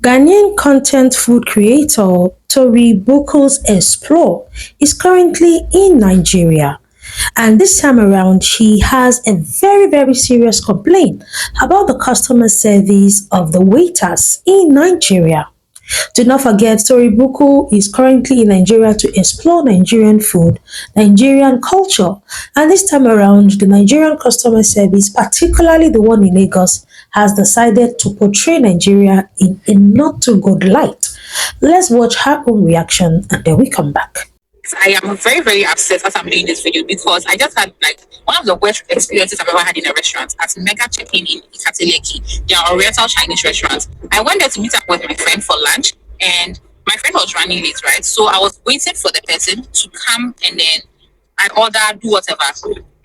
Ghanaian content food creator Torikubu Explore is currently in Nigeria. And this time around, she has a very serious complaint about the customer service of the waiters in Nigeria. Do not forget, Torikubu is currently in Nigeria to explore Nigerian food, Nigerian culture, and this time around, the Nigerian customer service, particularly the one in Lagos, has decided to portray Nigeria in a not too good light. Let's watch her own reaction and then we come back. I am very upset as I'm doing this video because I just had like one of the worst experiences I've ever had in a restaurant at Mega Check-in in Ikateleki. They are Oriental Chinese restaurants. I went there to meet up with my friend for lunch, and my friend was running late, right? So I was waiting for the person to come, and then I ordered, do whatever.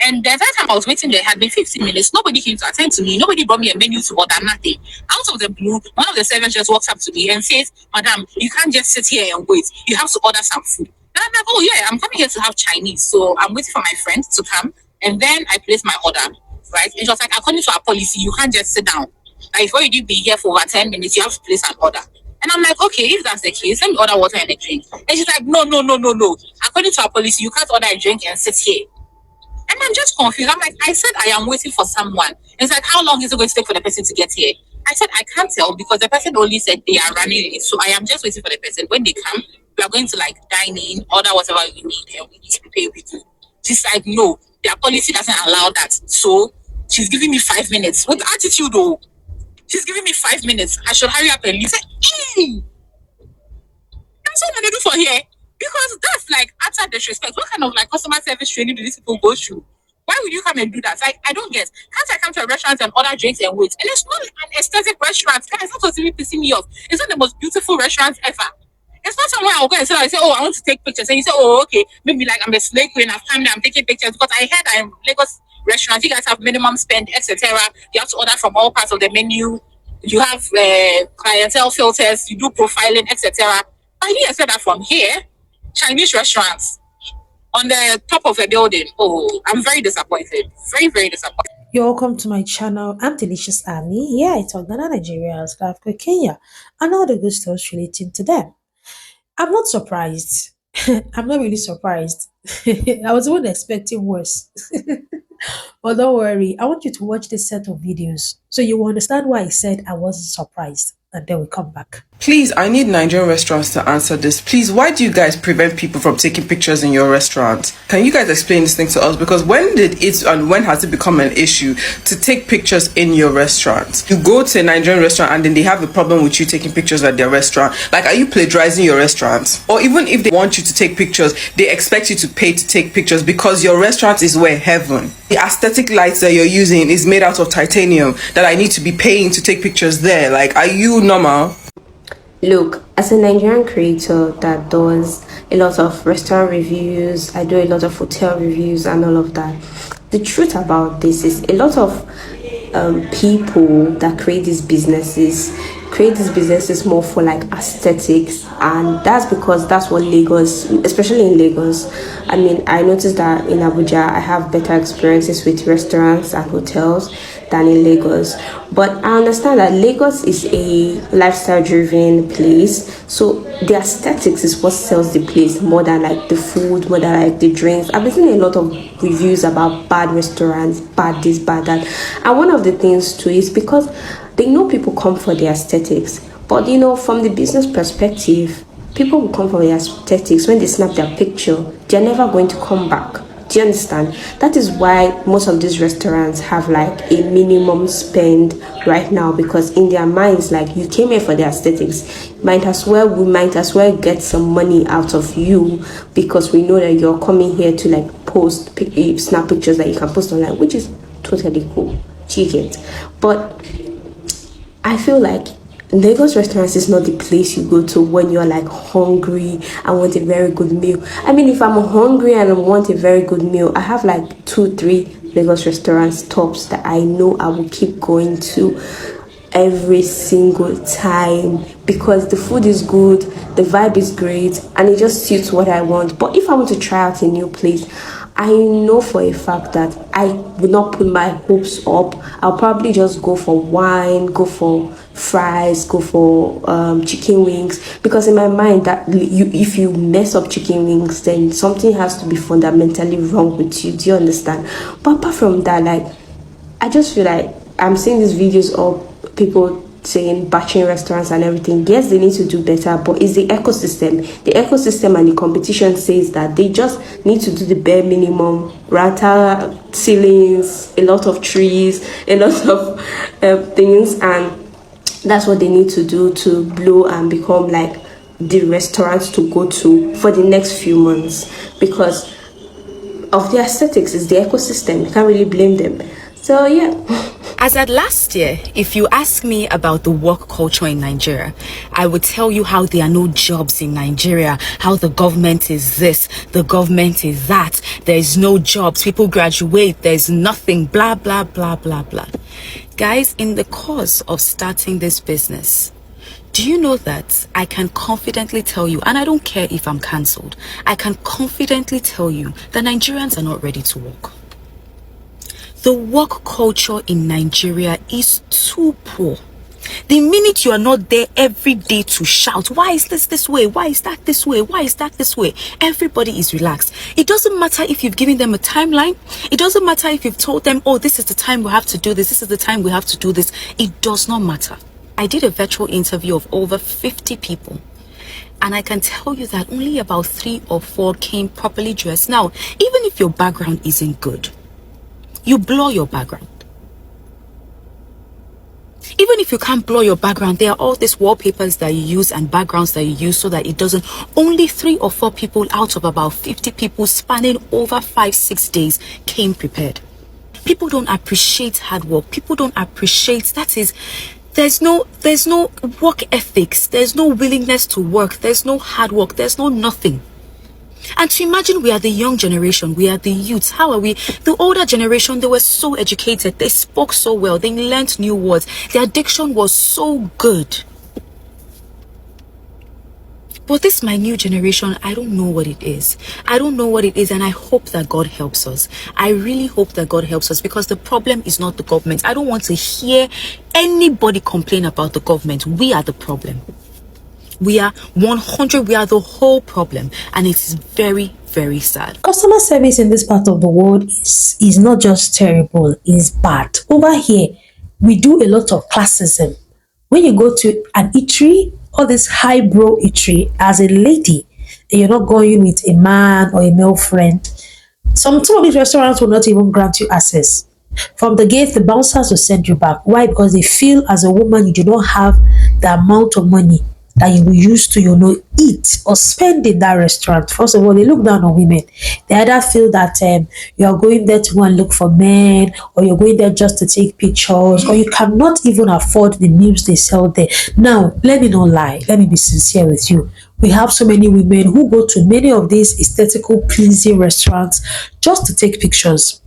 And the entire time I was waiting there had been 15 minutes. Nobody came to attend to me. Nobody brought me a menu to order, nothing. Out of the blue, one of the servants just walks up to me and says, "Madam, you can't just sit here and wait. You have to order some food." And I'm like, "Oh yeah, I'm coming here to have Chinese." So I'm waiting for my friend to come, and then I place my order, right? And she was like, "According to our policy, you can't just sit down. Like, if you be here for over 10 minutes, you have to place an order." And I'm like, "Okay, if that's the case, let me order water and a drink." And she's like, "No. According to our policy, you can't order a drink and sit here." And I'm just confused. I'm like, "I said I am waiting for someone." And it's like, "How long is it going to take for the person to get here?" I said, "I can't tell because the person only said they are running late. So I am just waiting for the person. When they come, we are going to like dine in, order whatever you need, and we need to pay with you." She's like, "No, their policy doesn't allow that." So she's giving me 5 minutes with attitude though. She's giving me 5 minutes. I should hurry up and leave. Hey, that's what I'm gonna do for here. Because that's like utter disrespect. What kind of like customer service training do these people go through? Why would you come and do that? Like, I don't get. Can't I come to a restaurant and order drinks and wait? And it's not an aesthetic restaurant. Guys, it's not supposed to be pissing me off. It's not the most beautiful restaurant ever. It's not somewhere I'll go and sit down and say, "Oh, I want to take pictures." And you say, "Oh, okay." Maybe like I'm a slave queen. I've come there, I'm taking pictures. Because I heard I'm Lagos restaurants. You guys have minimum spend, etc. You have to order from all parts of the menu. You have clientele filters. You do profiling, etc. I didn't expect that from here. Chinese restaurants on the top of a building. Oh, I'm very disappointed. Very disappointed. You're welcome to my channel. I'm Delicious Annie. Here I talk Ghana, Nigeria, South Africa, Kenya, and all the good stuff relating to them. I'm not surprised. I'm not really surprised. I was even expecting worse. But don't worry, I want you to watch this set of videos so you will understand why I said I wasn't surprised. And then we come back. Please, I need Nigerian restaurants to answer this. Please, why do you guys prevent people from taking pictures in your restaurant? Can you guys explain this thing to us? Because when did it and when has it become an issue to take pictures in your restaurant? You go to a Nigerian restaurant and then they have a problem with you taking pictures at their restaurant. Like, are you plagiarizing your restaurant? Or even if they want you to take pictures, they expect you to pay to take pictures because your restaurant is where heaven. The aesthetic lights that you're using is made out of titanium that I need to be paying to take pictures there. Like, are you normal? Look, as a Nigerian creator that does a lot of restaurant reviews, I do a lot of hotel reviews and all of that. The truth about this is a lot of people that create these businesses more for like aesthetics, and that's because that's what Lagos, especially in Lagos, I mean, I noticed that in Abuja I have better experiences with restaurants and hotels than in Lagos. But I understand that Lagos is a lifestyle driven place, so the aesthetics is what sells the place more than like the food, more than like the drinks. I've been seeing a lot of reviews about bad restaurants, bad this, bad that, and one of the things too is because they know people come for the aesthetics, but you know, from the business perspective, people will come for the aesthetics. When they snap their picture, they're never going to come back. Do you understand? That is why most of these restaurants have like a minimum spend right now, because in their minds, like, you came here for the aesthetics, we might as well get some money out of you, because we know that you're coming here to like snap pictures that you can post online, which is totally cool. Do you get? But I feel like Lagos restaurants is not the place you go to when you're like hungry and want a very good meal. I mean, if I'm hungry and I want a very good meal, I have like 2-3 Lagos restaurants tops that I know I will keep going to every single time, because the food is good, the vibe is great, and it just suits what I want. But if I want to try out a new place, I know for a fact that I will not put my hopes up. I'll probably just go for wine, go for fries, go for chicken wings, because in my mind that if you mess up chicken wings, then something has to be fundamentally wrong with you. Do you understand? But apart from that, like, I just feel like I'm seeing these videos of people saying batching restaurants and everything. Yes, they need to do better, but it's the ecosystem. The ecosystem and the competition says that they just need to do the bare minimum. Rata ceilings, a lot of trees, a lot of things, and that's what they need to do to blow and become like the restaurants to go to for the next few months, because of the aesthetics. Is the ecosystem. You can't really blame them. So yeah. As at last year, if you ask me about the work culture in Nigeria, I would tell you how there are no jobs in Nigeria, how the government is this, the government is that, there's no jobs, people graduate, there's nothing, blah, blah, blah, blah, blah. Guys, in the course of starting this business, do you know that I can confidently tell you, and I don't care if I'm cancelled, I can confidently tell you that Nigerians are not ready to work. The work culture in Nigeria is too poor. The minute you are not there every day to shout, why is this way? Why is that this way? Why is that this way? Everybody is relaxed. It doesn't matter if you've given them a timeline. It doesn't matter if you've told them, oh, this is the time we have to do this. This is the time we have to do this. It does not matter. I did a virtual interview of over 50 people. And I can tell you that only about 3 or 4 came properly dressed. Now, even if your background isn't good, you blur your background. Even if you can't blur your background, there are all these wallpapers that you use and backgrounds that you use so that it doesn't. Only 3 or 4 people out of about 50 people spanning over 5-6 days came prepared. People don't appreciate hard work. People don't appreciate, that is, there's no work ethics. There's no willingness to work. There's no hard work. There's no nothing. And to imagine we are the young generation, we are the youths. How are we? The older generation, they were so educated, they spoke so well, they learned new words, their diction was so good. But this my new generation, I don't know what it is. I don't know what it is, and I hope that God helps us. I really hope that God helps us, because the problem is not the government. I don't want to hear anybody complain about the government. We are the problem. We are 100, we are the whole problem, and it is very, very sad. Customer service in this part of the world is not just terrible, it's bad. Over here, we do a lot of classism. When you go to an eatery, or this highbrow eatery, as a lady, and you're not going with a man or a male friend, some of these restaurants will not even grant you access. From the gate, the bouncers will send you back. Why? Because they feel as a woman you do not have the amount of money that you will use to, eat or spend in that restaurant. First of all, they look down on women. They either feel that you are going there to go and look for men, or you're going there just to take pictures, or you cannot even afford the meals they sell there. Now, let me not lie. Let me be sincere with you. We have so many women who go to many of these aesthetical, pleasing restaurants just to take pictures.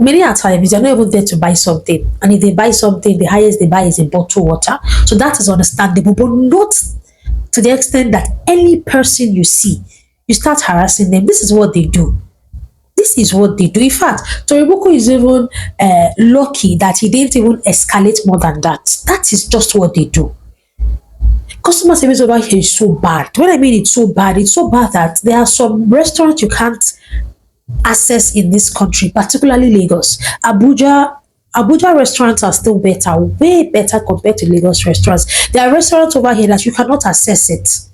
Many a times they're not even there to buy something, and if they buy something, the highest they buy is a bottle water. So that is understandable, but not to the extent that any person you see, you start harassing them. This is what they do. This is what they do. In fact, Torikubu is even lucky that he didn't even escalate more than that. That is just what they do. Customer service over here is so bad. When I mean it's so bad that there are some restaurants you can't access in this country, particularly Lagos. Abuja restaurants are still better, way better compared to Lagos restaurants. There are restaurants over here that you cannot access it.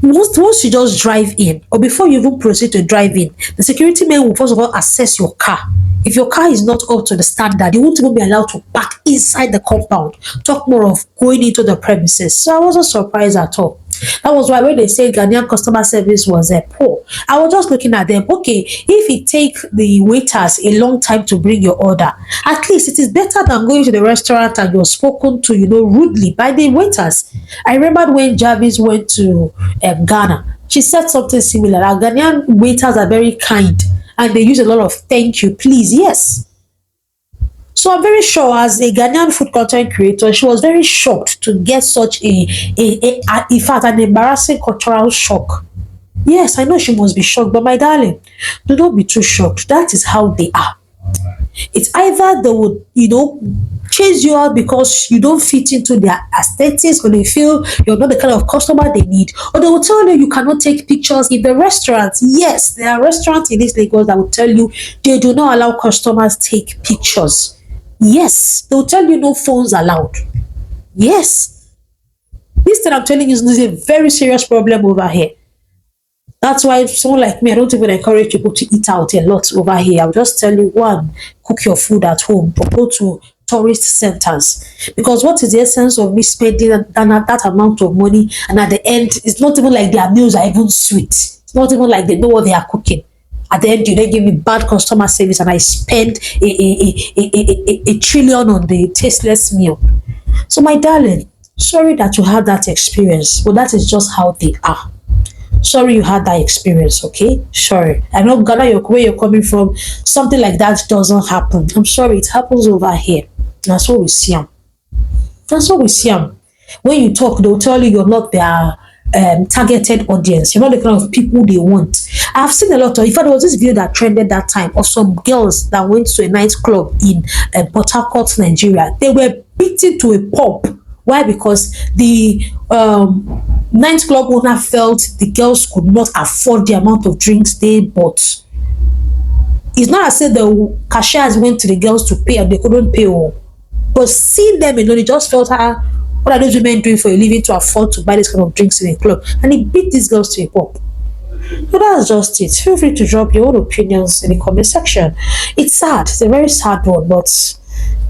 Once you just drive in, or before you even proceed to drive in, the security men will first of all assess your car. If your car is not up to the standard, you won't even be allowed to park inside the compound. Talk more of going into the premises. So I wasn't surprised at all. That was why when they said Ghanaian customer service was poor, I was just looking at them. Okay, if it takes the waiters a long time to bring your order, at least it is better than going to the restaurant and you're spoken to, rudely by the waiters. I remember when Jarvis went to Ghana, she said something similar. Our Ghanaian waiters are very kind and they use a lot of thank you, please, yes. So I'm very sure, as a Ghanaian food content creator, she was very shocked to get such in fact, an embarrassing cultural shock. Yes, I know she must be shocked, but my darling, do not be too shocked. That is how they are. It's either they would, chase you out because you don't fit into their aesthetics, or they feel you're not the kind of customer they need, or they will tell you you cannot take pictures in the restaurant. Yes, there are restaurants in this Lagos that will tell you they do not allow customers take pictures. Yes, they will tell you no phones allowed. Yes, this thing I'm telling you is a very serious problem over here. That's why someone like me, I don't even encourage people to eat out a lot over here. I'll just tell you, one, cook your food at home or go to tourist centers. Because what is the essence of me spending that amount of money, and at the end, it's not even like their meals are even sweet. It's not even like they know what they are cooking. At the end, you then give me bad customer service, and I spend a trillion on the tasteless meal. So, my darling, sorry that you had that experience, but that is just how they are. Sorry you had that experience, okay? Sorry. I know Ghana, where you're coming from, something like that doesn't happen. I'm sorry, it happens over here. That's what we see 'em. That's what we see 'em. When you talk, they'll tell you you're not their targeted audience. You're not the kind of people they want. I've seen a lot of, in fact, there was this video that trended that time of some girls that went to a nightclub in Port Harcourt, Nigeria. They were beaten to a pulp. Why? Because the nightclub owner felt the girls could not afford the amount of drinks they bought. It's not as if the cashiers went to the girls to pay and they couldn't pay. But seeing them alone, they just felt, what are those women doing for a living to afford to buy this kind of drinks in a club? And he beat these girls to a pulp. So that's just it. Feel free to drop your own opinions in the comment section. It's sad. It's a very sad one, but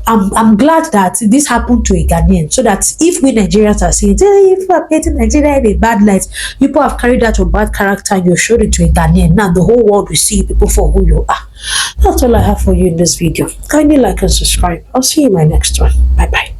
I'm glad that this happened to a Ghanaian, so that if we Nigerians are saying, hey, if you are painting Nigeria in a bad light, people have carried out your bad character and you showed it to a Ghanaian. Now the whole world will see people for who you are. That's all I have for you in this video. Kindly like and subscribe. I'll see you in my next one. Bye bye.